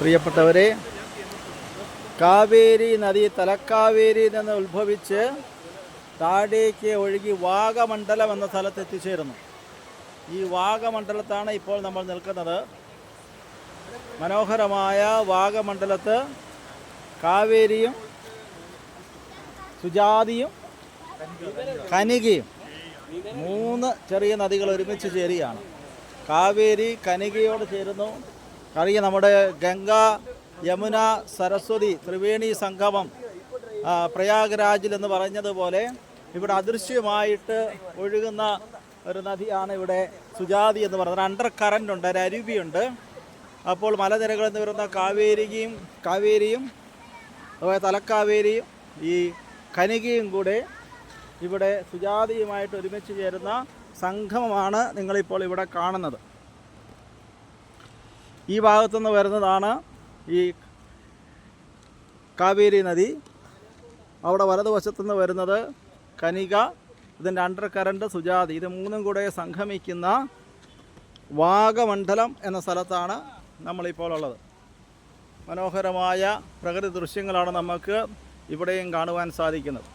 പ്രിയപ്പെട്ടവരെ, കാവേരി നദി തലക്കാവേരിയിൽ നിന്ന് ഉത്ഭവിച്ച് താഴേക്ക് ഒഴുകി വാഗമണ്ഡലം എന്ന സ്ഥലത്ത് എത്തിച്ചേരുന്നു. ഈ വാഗമണ്ഡലത്താണ് ഇപ്പോൾ നമ്മൾ നിൽക്കുന്നത്. മനോഹരമായ വാഗമണ്ഡലത്ത് കാവേരിയും സുജാതിയും കനികയും 3 ചെറിയ നദികൾ ഒരുമിച്ച് ചേരുകയാണ്. കാവേരി കനികയോട് ചേരുന്നു. അറിയാം, നമ്മുടെ ഗംഗ, യമുന, സരസ്വതി ത്രിവേണി സംഗമം പ്രയാഗ്രാജിൽ എന്ന് പറഞ്ഞതുപോലെ ഇവിടെ അദൃശ്യമായിട്ട് ഒഴുകുന്ന ഒരു നദിയാണ് ഇവിടെ സുജാതി എന്ന് പറയുന്നത്. അണ്ടർ കറൻ്റ് ഉണ്ട്, ഒരു അരുവിയുണ്ട്. അപ്പോൾ മലനിരകളിൽ നിന്ന് വരുന്ന കാവേരിയും അതുപോലെ തലക്കാവേരിയും ഈ കനികയും കൂടെ ഇവിടെ സുജാതിയുമായിട്ട് ഒരുമിച്ച് ചേരുന്ന സംഗമമാണ് നിങ്ങളിപ്പോൾ ഇവിടെ കാണുന്നത്. ഈ ഭാഗത്തുനിന്ന് വരുന്നതാണ് ഈ കാവേരി നദി. അവിടെ വലതുവശത്തുനിന്ന് വരുന്നത് കനിക, ഇതിൻ്റെ അണ്ടർ കറണ്ട് സുജാതി. ഇത് 3 കൂടെ സംഗമിക്കുന്ന വാഗമണ്ഡലം എന്ന സ്ഥലത്താണ് നമ്മളിപ്പോൾ ഉള്ളത്. മനോഹരമായ പ്രകൃതി ദൃശ്യങ്ങളാണ് നമുക്ക് ഇവിടെയും കാണുവാൻ സാധിക്കുന്നത്.